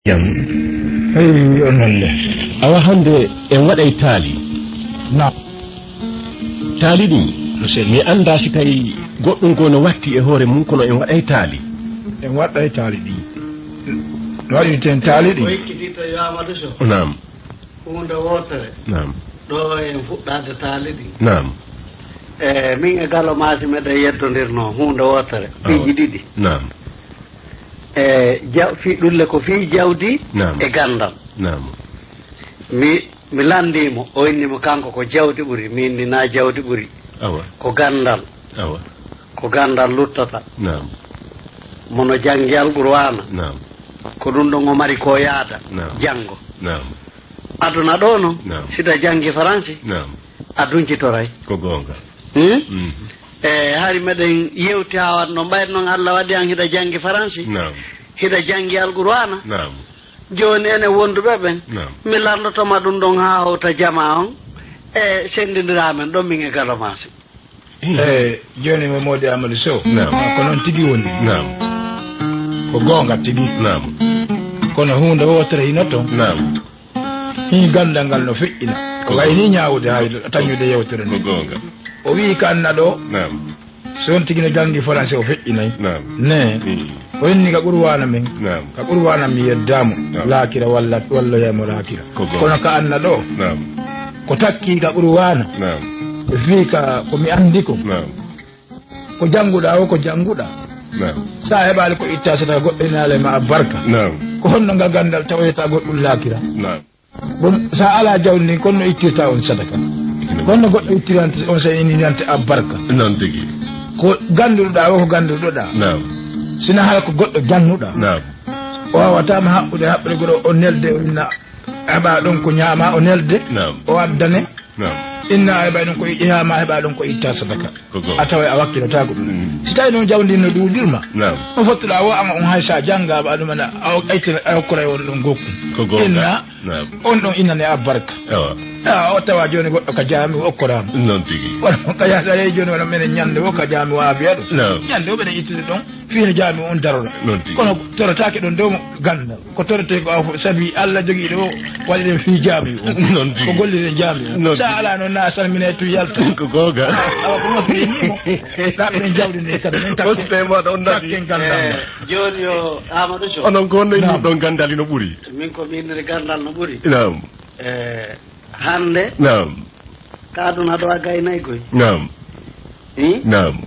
jam onolle awa hande en waɗay taali na taali ɗum mi anda si tawi goɗɗum ko no watti e hoore mum kono en waɗay taali en waɗɗay taali ɗi no waɗi ten taali ɗi nam hunde wotere nam ɗo en fuɗɗade taali ɗi nam min e galomaaji meɗen yeddodirno hunde wotere piiji ɗiɗi nam fi ɗulle ko fii jawdi e gandal nam mi landimo o innimo kanko ko jawdi ɓuri min ni na jawdi ɓuri awa ko gandal awa ko gandal luttata nam mono janggiyal ɓurwana nam ko ɗum ɗon o mari ko yaada janngo nam aduna ɗo no sida janggi français nam aduncitoray ko gonga hari meɗen yewti ha wat no mbayat noon Allah waɗi an hiɗa janggi français hiɗa janggi alqur'ana joni ene wonduɓe ɓen mi landotoma ɗum ɗon ha hawta jama on e sendidiramen ɗon min e galomase joni mo modi Amadou Sow ko noon tigui woni ko gonga tigui kono hunde wotere hinoto hi gandal ngal no feƴƴina ko wayni ñawude hay tañude yewtere nde gonga o wi ka anna ɗo so on tigui no janggi français o feƴƴinayi ne o inni ka ɓurwana men ka ɓurwana mi yeddamo laakira walla yamo laakira kono ka anna ɗo ko takki ka ɓurwana wi ka komi andi ko jangguɗa o ko jangguɗa sa heɓali ko itta sata goɗɗo inale ma a barka ko honno ngal gandal tawoyta goɗɗum laakira bon sa ala jawdi ndin kono ittirta on sadaka kono goɗɗo ittirante on sa ininante a barka non tigi ko ganduɗa o ko ganduɗoɗa sina hala ko goɗɗo jannuɗa o wawatama haɓɓude goɗo o nelde o inna heɓa ɗon ko ñaama o nelde o addane inna heɓa ɗon ko ƴeewama heɓa ɗon ko itta sadaka a tawa a wakkilata ko ɗum si tawi noon jawdi no ɗuuɗirma on fottuɗa wo ama on hay sa janggaɓa ɗumana a hokkoray on ɗon gokkum inna on ɗon innane a barka o tawa joni goɗɗo ka jaami o okkorama non tigi wono ka yahata yeyi joni wona minen ñande o ka jaami o aabiya ɗum ñande o ɓeɗen ittude ɗon fiino jaami on darora kono torotake ɗon dow gandal ko torete ko saabi Allah jogui ɗo waɗi ɗen fi jaami o ko golliɗen jaami o sa ala noon na salmine tu yalta ko goga awa ko moƴƴinimo ɗaɓɓen jawdi ndi kadi men takkemaɗa on nadi gandal joni yo Amadou Sow onon ko honno inni ɗon gandal ino ɓuuri min ko innide gandal no ɓuuri nam hande ka aduna ɗo a gaynayyi koy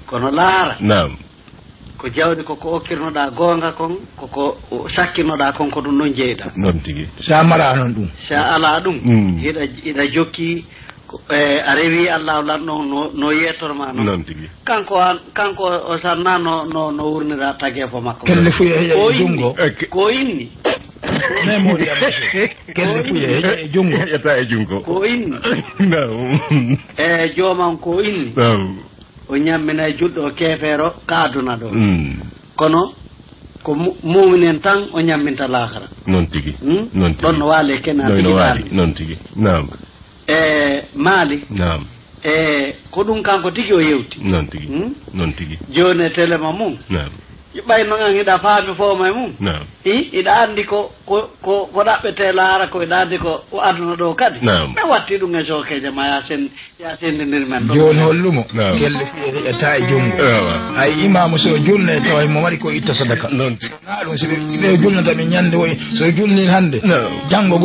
kono laara ko jawdi koko okkirnoɗa gonga kon koko sakkinoɗa kon ko ɗum noon jeyɗa non tigi sa mala noon ɗum sa ala ɗum hiɗa jokki a rewi Allah lanɗo no yettorma non tigi kanko o sanna no wurnira taguefo makko kelle fuye heƴa jungo ko inni ne modi kelle fuye heƴa e jungo ƴetta e jungo ko inni joomam ko inni o ñammina e juɗɗo o keefeero ka aduna ɗo kono ko muminen tan o ñamminta lahara non tigi ɗon no waali e kenaɗi non tigi nam maali ko ɗum kanko tigi o yewti non tigi joni e téléma mum ɓay noon an hiɗa faami fooma e mum iɗa anndi ko ɗaɓɓete laara ko iɗa anndi ko aduna ɗo kadi ɓe watti ɗum e sokeje ma ya sendidir men ɗo joni hollumo kelle fiye heƴata e jungo ay imamu so julne tawa mo waɗi ko itta sadaka na ɗum so ɓe julnata min ñande so julni hande janggo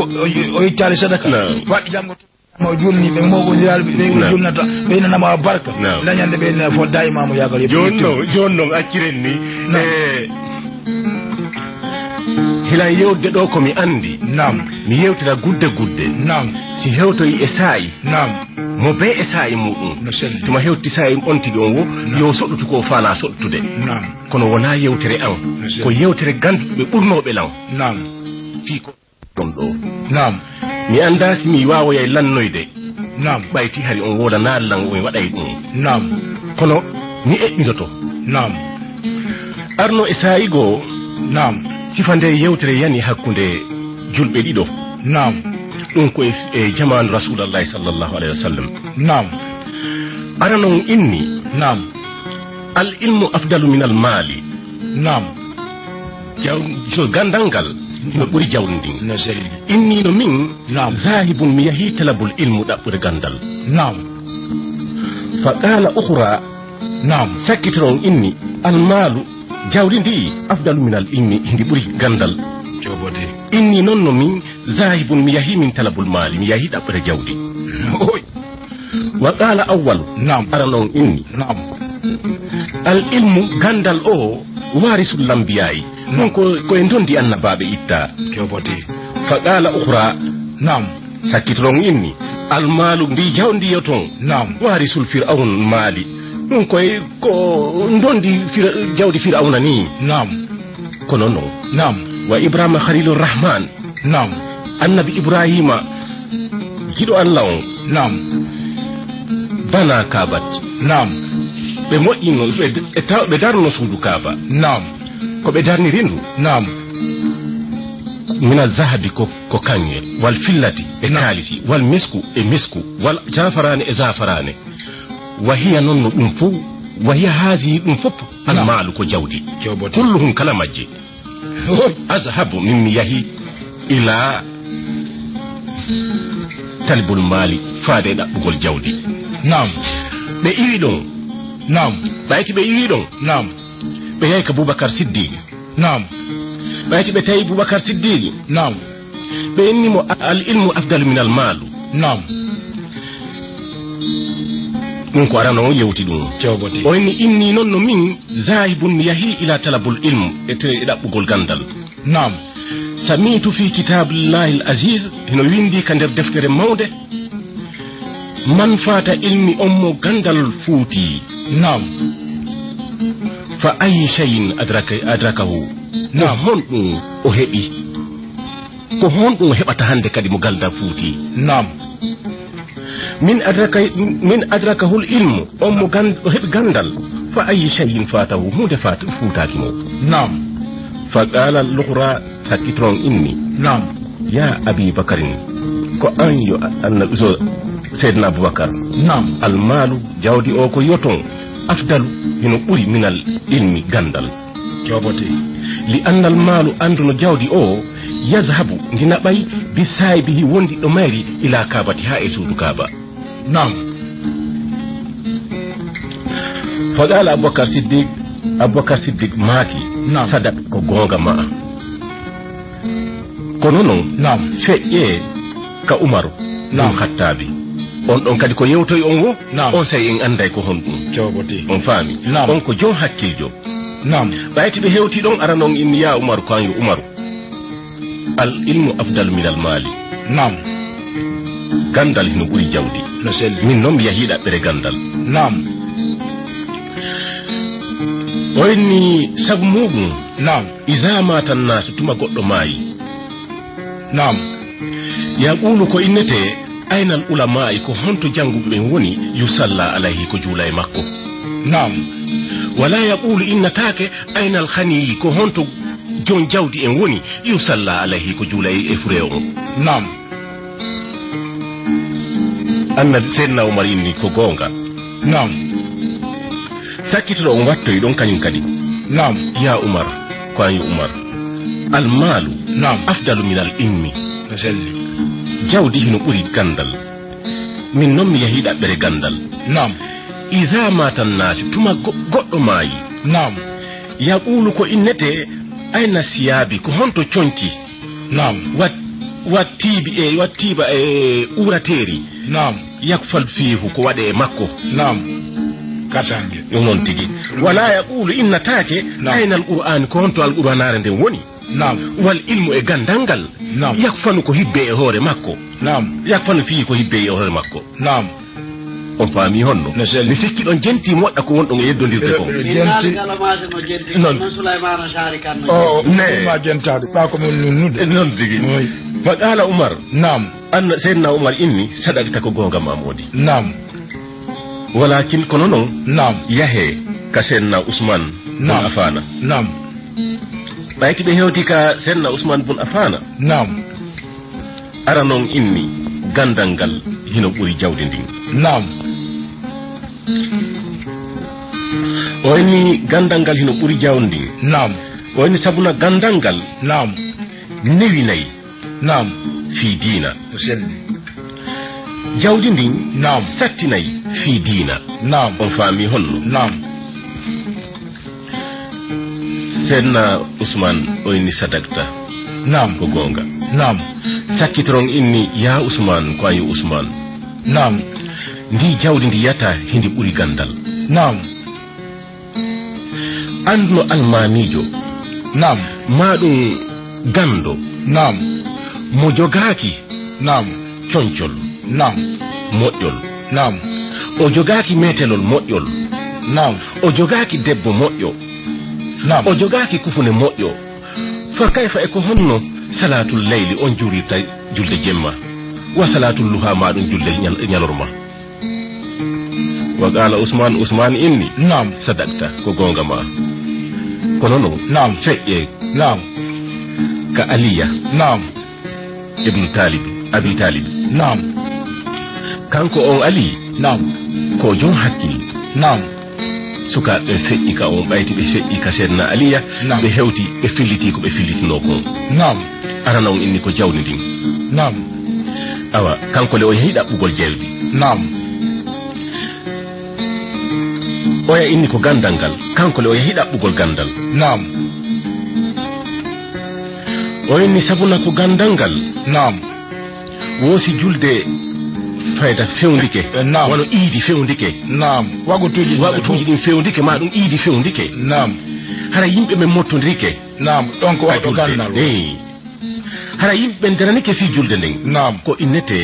o ittali sadaka waɗi janggo mo julni ɓe mogodirali ɓe ko julnata ɓeynanama barka lañande ɓe fodda imamu yagal joni noon acciren ni hila yewde ɗo komi andi mi yewtira gudde si hewtoyi e saayi mo be e saayi muɗum tuma hewti saayi on tigui on wo yo soɗɗutu ko faala soɗɗude kono wona yewtere an ko yewtere ganduɓe ɓurnoɓe lan fi ko ɗon ɗo mi anda si mi wawoyay lannoyde ɓayti hari on wodana lan o waɗay ɗum kono mi eɓɓinoto arno e saayi goo sifa nde yewtere yani hakkude julɓe ɗiɗo ɗum ko e jamanu rasulallahi sallllahu alayhi wa sallam ara noon inni al ilmu afdalu min al maali so gandal ngal hino ɓuri jawdi ndin inni no min zahibun mi yahi talabul ilmu ɗaɓɓude gandal fa qala ukhra sakkitoron inni almalu jawdi ndi afdalu min al ilmi ndi ɓuri gandal inni noon no min zahibun mi yahi min talabul mali mi yahi ɗaɓɓude jawdi wa qala awwal ara noon inni al ilmu gandal o warisul lambiyayi non koye dondi annabaɓe itta fa qala ukhra sakkitoron inni almalu ndi jawdi yo toon warisul fir'aun maali ɗum koye ko dondi jawdi fir'auna ni kono noon wa ibrahima khalilur rahman annabi ibrahima jiɗo allah on bana kabat ɓe moƴƴino ɓe darno suudu kaaba ko ɓe darniri ndu mina zahabi ko kanŋe wal fillati e kaalisi wal misku e misku wal jafarane e zafarane wahiya noon no ɗum fof wahiya haasi ɗum fof almaalu ko jawdi kulluhum kala majje azhabu min mi yahi ila talibul maali faade ɗaɓɓugol jawdi ɓe iwi ɗon ɓayti ɓe iwi ɗon ɓe yahi ka boubacar siddiqi ɓayti ɓe tawi boubacar siddiqi ɓe innimo al ilmu afdalu min al maalu ɗum ko arano yewti ɗum o inni noon no min zahibun mi yahi ila talabul ilmu e ɗaɓɓugol gandal samitu fi kitabillahi al aziz hino windi ka nder deftere mawde man fata ilmi on mo gandal fuuti fa ayi shayin adrakahu ko honɗum o heɓi ko honɗum o heɓata hande kadi mo gandal fuuti min adrakahul ilmu on mo heɓi gandal fa ayi shayin fatahu hunde fuutaki mo fa qala luhra sakkitron inni ya abi bakarin ko an yo annabi seydna aboubacar almalu jawdi o ko yoton afdalu hino ɓuri minal ilmi gandal li anna almalu anduno jawdi o yazhabu ndina ɓay bi saybihi wondi ɗo mayri ila kabati ha e suudu kaba fa qala aboubacar siddiq maaki sadak ko gonga ma kono noon feƴƴe ka umaru ɗum hattabi on ɗon kadi ko yewtoy on wo on sayi en anday ko honɗum on faami on ko jom hakkiljo ɓayti ɓe hewti ɗon ara noon inni ya umaru kan yo umaru al ilmu afdalu min al maali gandal hino ɓuri jawdi min noon mi yahi ɗaɓɓere gandal o inni sabu muɗum isa matan nasu tuma goɗɗo maayi yaqulu ko innete aynal ulama'i ko honto janguɓe ɓen woni yusalla alayhi ko juula e makko wala yaqulu innatake aynal khaniyi ko honto jon jawdi en woni yusalla alayhi ko juula e fure on annabi seydna oumar inni ko gonga sakkitoɗo on wattoy ɗon kañum kadi ya oumar ko an yo oumar almalu afdalu min al ilmi jawdi hino ɓuri gandal min noon mi yahi ɗaɓɓere gandal isa matan naasi tuma goɗɗo maayi yaqulu ko innete ayna siyabi ko honto conki wattiba e urateri yakfal fiihu ko waɗe e makko kasange noon tigi wala yaqulu innatake ayna al qur'an ko honto al qur'anare nden woni wal ilmu e gandal ngal yakfanu ko hibbe e hoore makko yakfanu fii ko hibbe e hoore makko on faami honno mi sikki ɗon jenti moƴƴa ko wonɗon e yeddodirde ko ma jentade ɓa ko mon nunnude noon tigi fa qala oumar anna seydna oumar inni saɗaɗita ko gonga mamodi walakin kono noon yahe ka seydna ousmane bun afana ɓayti ɓe hewti ka seydna ousmane bun afana ara noon inni gandal ngal hino ɓuri jawdi ndin o inni gandal ngal hino ɓuri jawdi ndin o inni sabuna gandal ngal newi nayi nam fi diina selli jawdi ndin nam sattinayi fi diina nam on faami honno nam seydna Ousmane o inni sadakta nam ko gonga nam sakkitoron inni ya Ousmane ko ayi Ousmane nam ndi jawdi ndi yata hindi ɓuri gandal nam anduno almamijo nam maɗum gando nam mo jogaaki nam coñcol nam moƴƴol nam o jogaaki metelol moƴƴol nam o jogaaki debbo moƴƴo nam o jogaaki kufune moƴƴo fa kayfa e ko honno salatul leyli on jurirta julde jemma wa salatul luha maɗum julde ñalorma wa qala Ousmane inni nam sadakta ko gonga ma kono no nam feƴƴe nam ka aliya nam ibnu abi talib nam kanko on ali nam ko jon hakkil nam sukaɓe feƴƴi ka on ɓayti ɓe feƴƴi ka seedna aliya ɓe hewti ɓe filliti ko ɓe fillitino kon nam arana on inni ko jawdi ndin nam awa kanko le o yehi ɗaɓɓugol jelbi nam oya inni ko gandal ngal kanko le o yehi ɗaɓɓugol gandal nam o inni sabuna ko gandal ngal nam woosi julde fayda fewndike wano iidi fewndike nam wagutuji ɗin fewndike ma ɗum iidi fewndike nam hara yimɓe ɓe mottodirike nam ɗon ko waɗo gandal hara yimɓe ɓe nderanike fi julde nden nam ko innete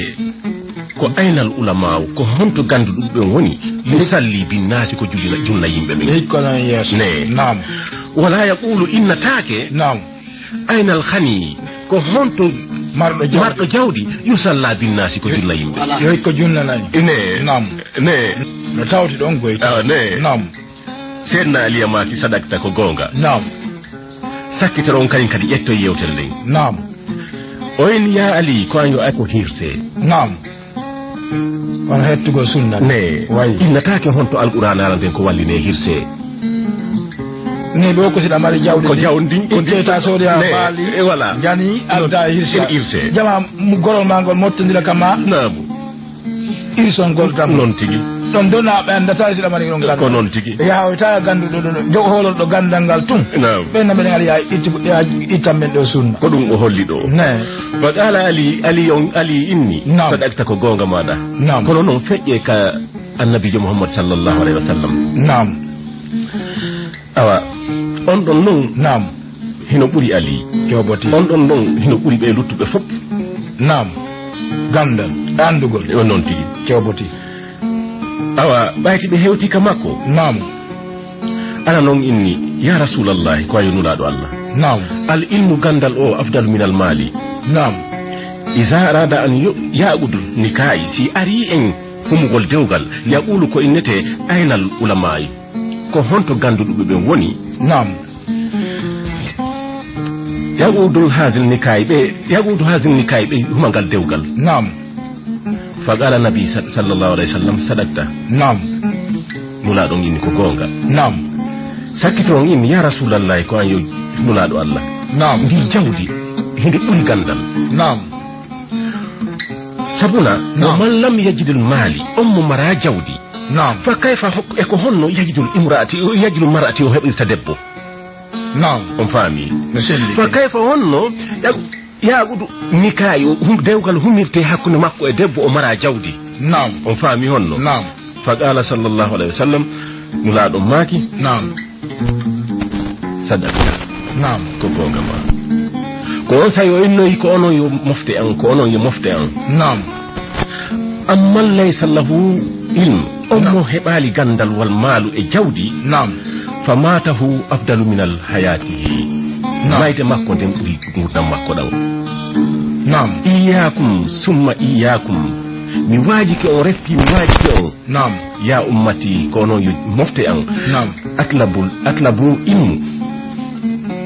ko aynal ulama'u ko honto gandu ɗum ɓen woni musalli bin nasi ko junna yimɓe ɓen hikkonan yeeso nam wala yaqulu innatake nam aynal khani ko honto marɗo jawdi yusalla bin nasi ko junna yimɓe yo ko junnanayi ne nam ne no tawti ɗon goy ne nam seedna aliya maki sadakta ko gonga nam sakkitoro on kañum kadi ƴetto yewtere nden nam o en ya ali ko an yo ay ko hirse nam on hettugo sunna ne wayi innatake honto alqur'an ala nden ko walline hirse ni ɗo ko siɗa mari jawdi ko jawdi itteta soodya baali voilà jani adda hirse jama gorol ma ngol mottodira kama nabu irson gol tam non tigi ɗon dona ɓe andata siɗa mari ɗon ganda ko non tigi yawata ganduɗo ɗo jogo holol ɗo gandal ngal tun ɓenna mbeɗen ala ittan men ɗo sunna ko ɗum o holli ɗo ne wa qala ali inni sadakta ko gonga maɗa kono noon feƴƴe ka annabijo Muhammad sallllahu alayhi wa sallam nam awa on ɗon noon nam hino ɓuri ali joboti on ɗon noon hino ɓuri ɓe luttuɓe fof nam gandal andugol on noon tigi joboti awa ɓayti ɓe hewti ka makko nam ana noon inni ya rasulallahi ko ayinulaɗo allah nam al ilmu gandal o afdalu min al mali nam isa arada an yaɓudu nikayi si ari en humugol dewgal yaqulu ko innete aynal ulamayi ko honto ganduɗuɓe ɓen woni nam yaqudu hasil nikayi ɓe humagal dewgal nam fa qala nabi sallllahu alayhi wa sallam sadakta nam nulaɗon inni ko gonga nam sakkitoon inni ya rasulallahi ko an yo nulaɗo allah nam ndi jawdi hindi ɓuri gandal nam sabuna no man lam yajidul maali on mo mara jawdi nam fa kayfa e ko honno yajidul mar'ati o heɓirta debbo nam on faami no selli fa kayfa honno yaɓudu nikayi dewgal humirte hakkude makko e debbo o mara jawdi nam on faami honno nam fa qala sallllahu alayhi wa sallam nulaɗo maaki nam sadaka nam ko gonga ma ko on sawi o innoyi ko onon yo mofte an ko onon yo mofte an nam amman laysa lahu ilm on mo heɓali gandal wal maalu e jawdi nam fa matahu afdalu min al hayatihi mayde makko nden ɓuri gurdam makko ɗaw nam iyakum summa iyakum mi waajike on refti mi waajike on nam ya ummati ko onon yo mofte an nam atlabu ilmu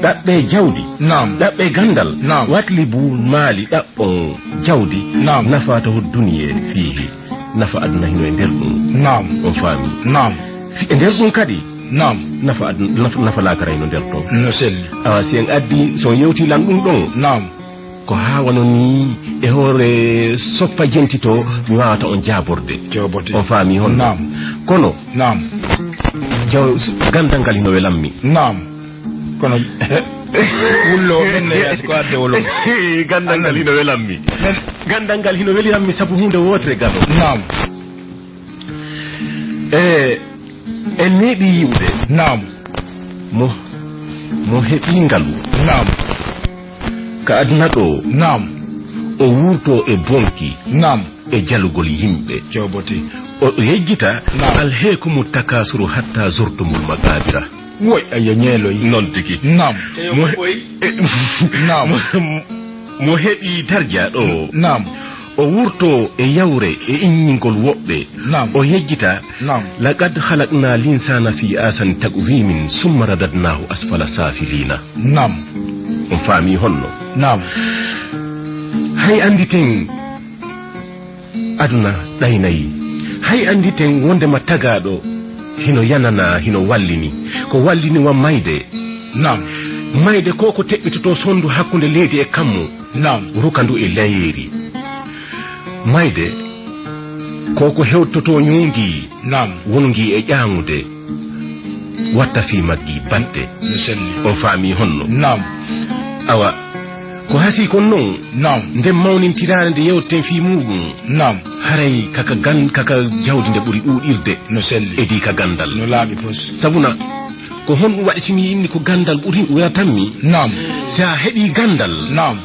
ɗaɓɓe jawdi nam ɗaɓɓe gandal nam watlibu maali ɗaɓɓon jawdi nam nafatahu duniye fihi nafa aduna hino e nder ɗum nam on faami nam e nder ɗum kadi nam nafa lakara hino nder ɗon no selli awa si en addi so yewti lan ɗum ɗon nam ko hawano ni e hore soppa jentito mi wawata on jaborde on faami hon nam kono nam jaw gandal ngal hino welammi nam kono wullo benne ko adde wolo gandal ngal hino welammi gandal ngal hino welammi sabu hunde wotre galo nam en neeɓi yiwde nam mo heɓi ngalu nam ka aduna ɗo nam o wurto e bonki nam e jalugol yimɓe joboti o yejjita alhaykumu takasuru hatta zurtumul maqabira woy aya ñeelo non tigi nam nam mo heɓi darja ɗo nam o wurto e yawre e inningol woɓɓe o yejjita laqad halaqna linsana fi asani taqwimin summa radadnahu asfala safilina nam on faami honno nam hay anditen aduna ɗaynayi hay anditen wondema tagaɗo hino yanana hino wallini ko wallini wa mayde nam mayde ko teɓɓitoto sondu hakkunde leydi e kammu nam rukandu e layeri mayde koko hewtoto ñungi nam wongi e ƴaŋude watta fi maggi balɗe on faami honno nam awa ko hasi kon noon nam nde mawnintirare nde yewten fi muɗum nam haray kaka jawdi nde ɓuri ɗuɗirde no selli edi ka gandal no laaɓi fos sabuna ko honɗum waɗitimi inni ko gandal ɓuri welatanmi nam si a heeɓi gandal nam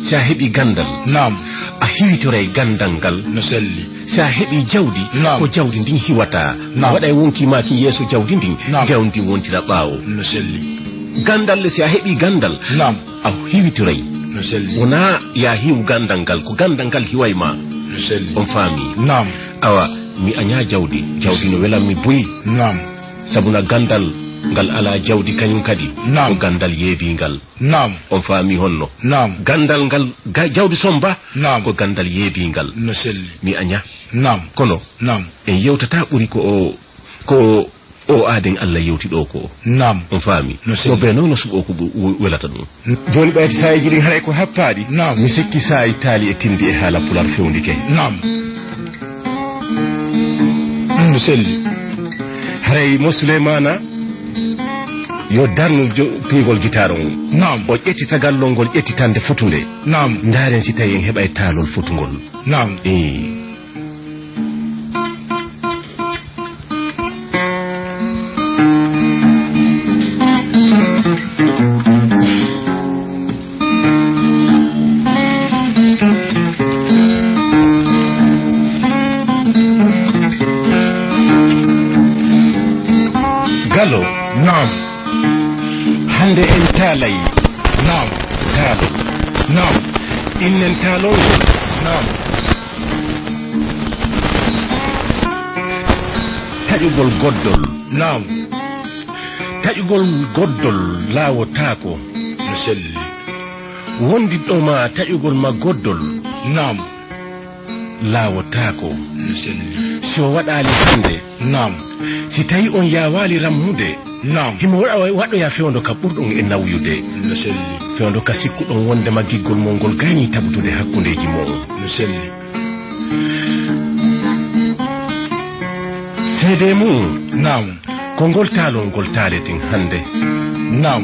si a heeɓi gandal nam a hiwitore gandal ngal no selli si a heeɓi jawdi ko jawdi ndin hiwata waɗa wonkimaki yeeso jawdi ndin jawdi wontira ɓaawo no selli gandal si a heeɓi gandal nam a hiwitoray no selli wona ya hiw gandal ngal ko gandal ngal hiwayma no selli on faami nam awa mi aña jawdi no welanmi boyi nam sabuna gandal ngal ala jawdi kañum kadi ko gandal yeebingal nam on faami honno nam gandal ngal jawdi somba nam ko gandal yeebingal no selli mi aña nam kono nam en yewtata ɓuri ko o aaden Allah yewti ɗo ko nam on faami no be noon no suɓo ko welata ɗum joni ɓayti saayiji ɗin haray ko happaɗi mi sikki saayi taali e tindi e haala pular fewndike nam no selli haray mo Souleymana yo darnu piigol guitare on nam o ƴettita gallol ngol ƴettitande fotunde nam ndaren si tawi en heɓa e taalol fotugol nam gallo nam hande en taalay nam taalo nam innen taalol nam taƴugol goddol nam taƴugol goddol laawotaako no selli wondi ɗoma taƴugol ma goddol nam laawotaako no selli so waɗaali hande nam si tawi on yawali rammude nam himo waɗoya fewndo ka ɓurɗon e nawyude no selli fewndo ka sikkuɗon wondema giggol mol ngol gañi tabtude hakkundeji mo no selli seede mum nam ko ngol taalol ngol taaleten hande nam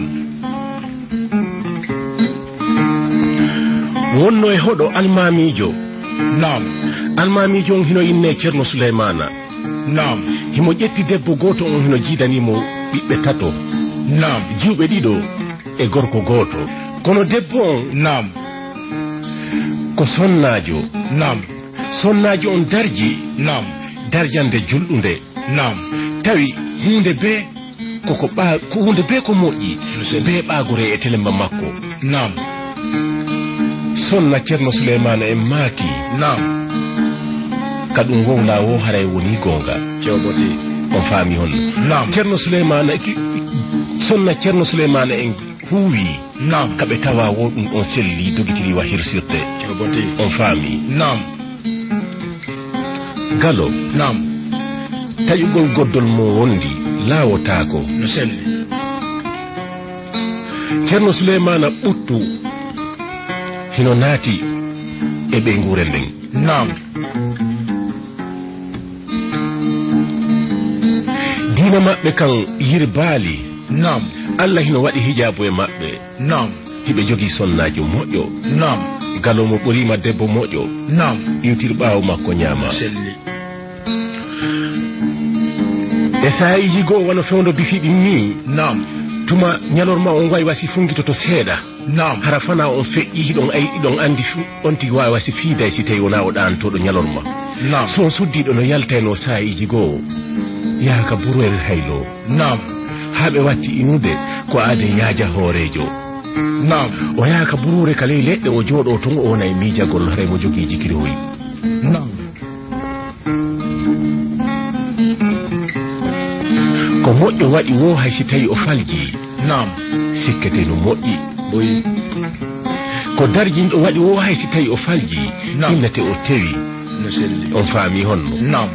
wonno e hoɗo almamijo nam almamijo on hino inne ceerno Souleymana nam himo ƴetti debbo goto on hino jiidanimo ɓiɓɓe tato nam jiwɓe ɗiɗo e gorko goto kono debbo on nam ko sonnajo nam sonnajo on darji nam darjande julɗunde nam tawi hunde be ko hunde be ko moƴƴi be ɓagore e telemba makko nam sonna ceerno Souleymana en maati nam ka ɗum wowla wo haray woni gonga jawɓote on faami honno nam ceerno Souleymana sonna ceerno Souleymana en huuwi nam kaɓe tawa wo ɗum on selli dogitiri wa hirsirde jawɓote on faami nam galo nam taƴugol goddol mo wondi laawotaako no selli ceerno Souleymana ɓuttu hino naati e ɓe nguure nden nam diina maɓɓe kan yirbaali nam Allah hino waɗi hijabu e maɓɓe nam hiɓe jogii sonnajo moƴƴo nam galo mo ɓorima debbo moƴƴo nam iwtir ɓaawo makko ñaama selli e saayiji goo wono fewndo bifiɗi ni nam tuma ñalorma on wawi wasi fungitoto seeɗa nam hara fana on feƴƴi hiɗon ayi ɗiɗon andi on tigi wawi wasi fiiday si tawi wona o ɗantoɗo ñalorma nam so on suddiɗo no yaltayno saayiji goo yahaka buroyel haylo nam haaɓe watti inude ko aade yaaja hoorejo nam o yahaka burure ka ley leɗɗe o jooɗo ton o wona e miijagol haray mo jogii jikiroyi nam ko moƴƴo waɗi wo hay si tawi o falji nam sikkete no moƴƴi oyi ko darjinɗo waɗi wo hay si tawi o falji innate o tewi no selli on faami honno nam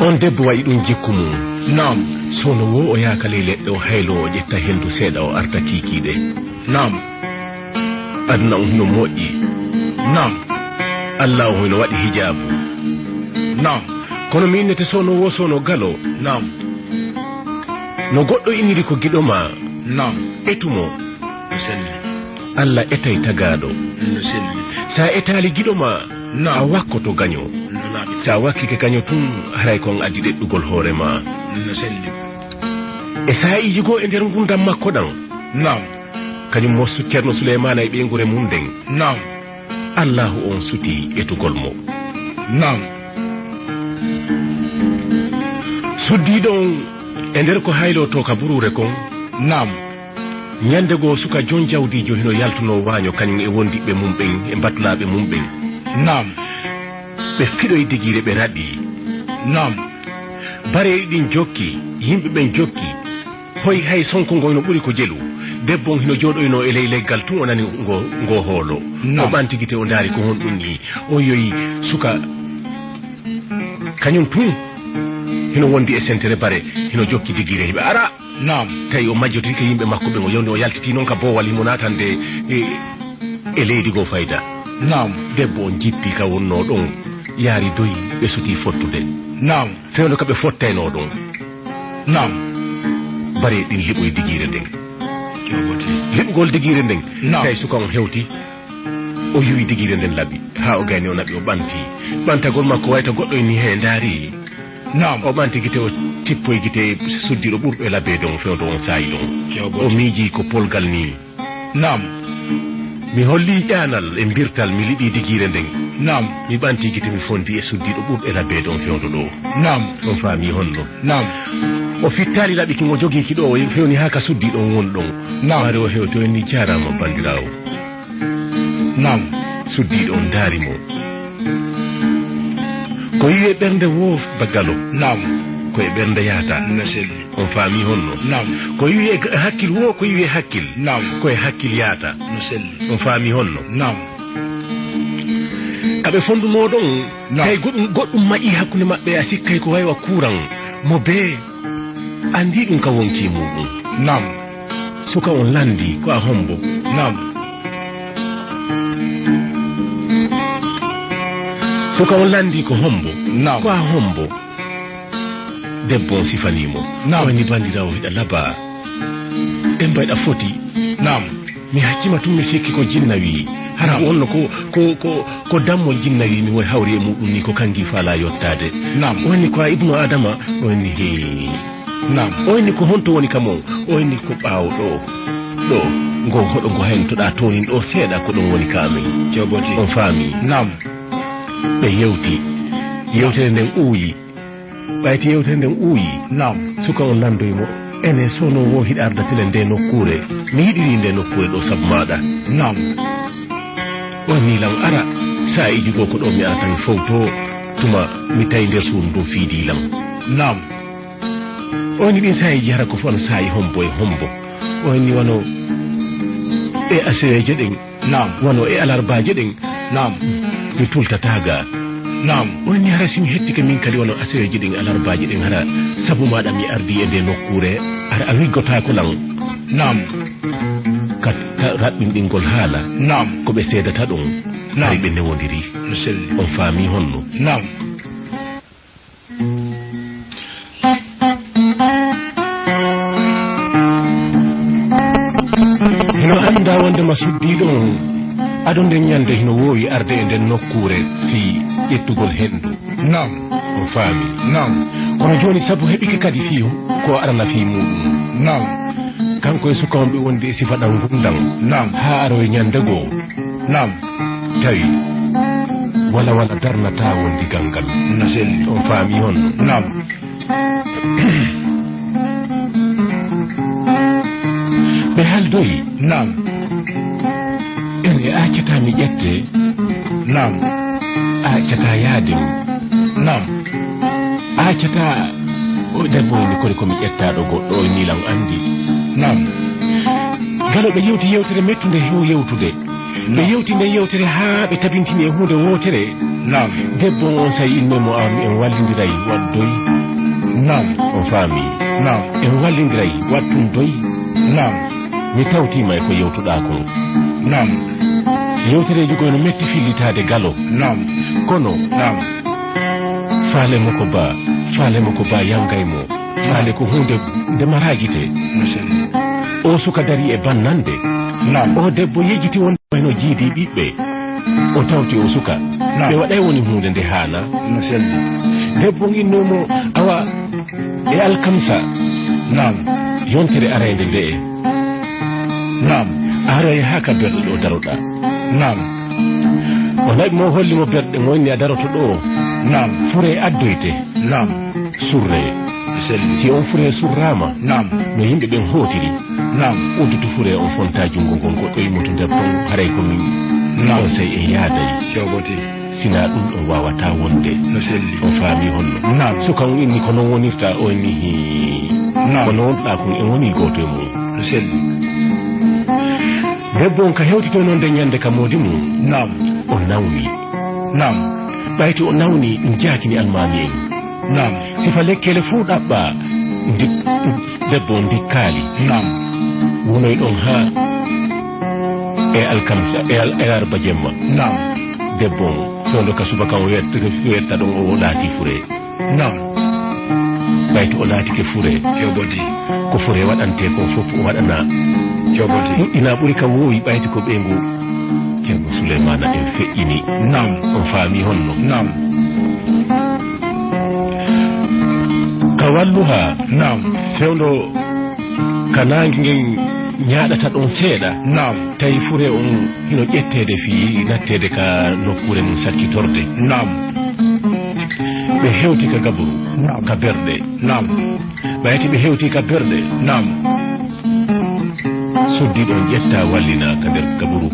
on debbo waɗi ɗum jikku mum nam sono wo o yahaka ley leɗɗe o haylo o ƴetta henndu seeɗa o arta kiikiiɗe nam aduna on hino moƴƴi nam Allah o hino waɗi hijabu nam kono mi innete sono wo sono galo nam no goɗɗo inniri ko giɗo ma nam etumo no selli Allah etay tagaaɗo no selli sa etali giɗo ma nam a wakkoto gaño no laaɓi sa wakkike gaño tun haray kon addi ɗeɗɗugol hoore ma no selli e saayiji goo e nder ngundam makko ɗan nam kañum mo ceerno souleymana e ɓe ngure mum nden nam allahu on suti etugol mo nam suddiɗon e nder ko hayloto ka burure kon nam ñande goo suka jon jawdijo hino yaltuno waaño kañum e wondiɓɓe mum ɓen e mbatulaɓe mum ɓen nam ɓe fiɗoye digire ɓe raɗi nam bareɗi ɗin jokki yimɓe ɓen jokki hoy hay sonko ngoy no ɓuri ko jelu debbo hino jooɗoyno e ley leggal tun o nani ngo hoolo o ɓantigite o ndaari ko honɗum ni o yoyi suka kañum tun hino wondi e sentere bare hino jokki digire hiɓe ara nam tawi o majjotiri ko yimɓe makko ɓen o yewde o yaltiti noon ka boowal himo natande e leydi goo fayda nam debbo on jippi ka wonno ɗon yaari doyi ɓe suti fottude nam fewno ka ɓe fottayno ɗon nam bare ɗin liɓoye digire nden liɓugol digire nden tawi suka on hewti o yiwi digire nden laaɓi ha o gayni o naɓi o ɓanti ɓantagol makko wayta goɗɗo ni he ndaari nam o ɓanti guite o tippoye guite suddiɗo ɓurɗo e labbe don fewdo on saayi ɗon o miiji ko polgal ni nam mi holli ƴanal e mbirtal mi liɗi digire nden nam mi ɓanti guite mi fondi e suddiɗo ɓurɗo e labbe don fewdo ɗo nam on faami honno nam o fittali laɓi kimo jogiki ɗo o fewni ha ka suddiɗon won ɗon waare o hewto en ni jarama bandirawo nam suddiɗo on daarimo ko yiwe ɓernde wo baggalo nam koye ɓernde yahata no selli on faami honno nam ko yiwe hakkil wo ko yiwe hakkil nam koye hakkil yahata no selli on faami honno nam aɓe fonduno ɗon tawi goɗɗum maƴi hakkude maɓɓe a sikkay ko waywa courant mo bee andi ɗum ka wonki muɗum nam suka on landi ko a hombo nam suka on landi ko hombo nam ko a hombo debbo on sifanimo wani bandirawo hiɗa laba ɗen mbayɗa foti nam mi hakkima tun mi sikki ko jinna wi hara wonno ko dammol jinna wi mi woni hawri e muɗum ni ko kangi faala yottade nam wonni ko a ibnu adama o wenni he nam o wenni ko honto woni kam o wenni ko ɓaawo ɗo ngo hoɗo ngo haynotoɗa tonin ɗo seeɗa ko ɗum woni kamin joboti on faami nam ɓe yewti yewtere nden uuyi ɓayti yewtere nden uuyi nam suka on landoymo ene sono wo hiɗa ardatile nde nokkure mi yiɗiri nde nokkure ɗo saabu maɗa nam wanilam ara saiji goo ko ɗo mi ara tan fowto tuma mi tawi nder suudu dow fiidilam nam oni ɗin sayiji hara ko fon saayi hombo e hombo oni wono e asereje ɗen nam wono e alarbaje ɗen nam mi tultataga nam woni hara simi hettike min kadi wono asereje ɗen alarbaje ɗen hara saabu maɗa mi ardi e nde nokkure hara a wiggotako lan nam ka raɓɓinɗingol haala ko ɓe seedata ɗum hay ɓe newodiri on faami honno hino annda wondema suddiɗon aɗo nden ñande hino woowi arde e nden nokkure fi ƴettugol hendu on faami kono joni sabu heɓike kadi fi ko arana fi muɗum kanko e suka on ɓe wondi e sifa ɗan gumdan ha aro e ñande goo tawi wala darnata wondigal ngal on faami honno ɓe haldoyi ene accata mi ƴette accata yaadim accata o debbo ni kodi komi ƴettaɗo goɗɗo o nilan andi galo ɓe yewti yewtere mettude hew yewtude ɓe yewti nde yewtere haa ɓe tabintini e hunde wotere debbo on sayi innemo awmi en wallidiray waddoy on faami en wallidiray wattum doy mi tawtima e ko yewtuɗa ko yewtereji kono metti fillitade galo kono faalemo ko ba yangaymo faale ko hunde ndemaragite o suka dari e bannande o debbo yejiti won no jiidi ɓiɓɓe o tawti o suka ɓe waɗay woni hunde nde haana debbo innomo awa e alkamsa yontere arayde nde aroye ha ka berɗe ɗo daroɗa o naɓi mo hollimo berɗe mo inni a daroto ɗo fure addoyte surre si on fure surrama no yimɓe ɓen hootiri uddutu fure on fonta jungo ngol goɗɗo yimoto nder ton haray komin on sey en yaaday sina ɗum ɗon wawata wonde on faami honno suka on inni ko noon wonirta o ni ko noon wonɗa kon en woni goto e mum debbo on ka hewtito noon nde ñande ka moodi mum o nawni ɓayti o nawni ɗum jaakini almami en sifa lekkele fuu ɗaɓɓa debbo o dikkaali wonoy ɗon ha e alkamisa e arba jemma debbo on fondo ka subaka o wetta ɗon o laati fure ɓayti o laatike fure ko fure waɗante ko fof o waɗana ina ɓuri kam wowi ɓayti ko ɓengu ceerno souleymana en feƴƴini on faami honno ka walluha fewndo ka nangue ngen ñaaɗata ɗon seeɗa tawi fure on hino ƴettede fi nattede ka nokkure mum sakkitorde ɓe hewti ka gaburu ka berɗe ɓayti ɓe hewti ka berɗe soddiɗo on ƴetta wallina ka nder gaburu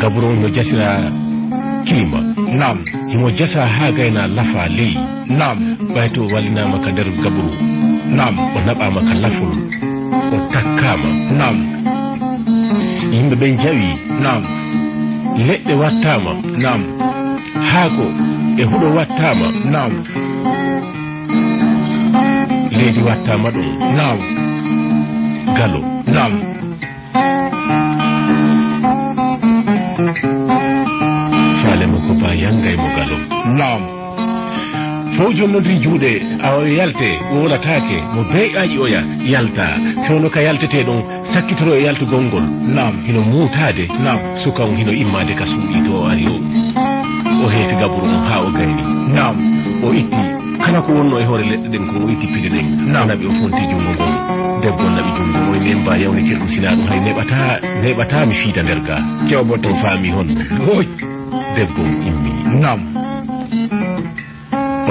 gaburu on no jasira kilima himo jasa ha gayna lafa ley ɓayto wallinama ka nder gaburu o naɓama ka lafol o takkama yimɓe ɓen jawi leɗɗe wattama haako e huɗo wattama leydi wattama ɗum galo falemo ko ba yangaymo galo fo jonnodiri juuɗe awa yalte wolatake mo beeƴaji oya yalta fewno ka yaltete ɗon sakkitoro e yaltugol ngol hino muutade suka on hino immade ka suuɗi to o ari o heefi gaburu on ha o gayni o itti kala ko wonno e hoore leɗɗe ɗen ko o itti piɗe ɗen naɓi o fonti jungo ngol debbo naɓi jungo o nen mba yawnikir ɗum sina ɗum hay neɓata mi fiida nder ga to faami honno debbo immi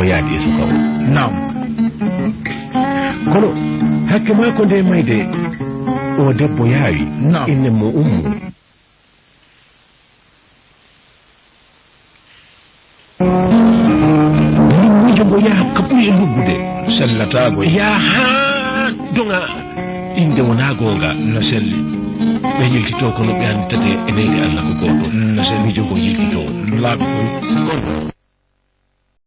o yaadi e suka o kono hakke mako nde mayde o debbo yaawi inne mo ummu mijo ngo yaha ka ɓuuri e luggude sellatago yaha donga inde wona gonga no selli ɓe yiltito kono ɓe anditade e leydi Allah ko goɗɗo mijo ngo yiltito laaɓi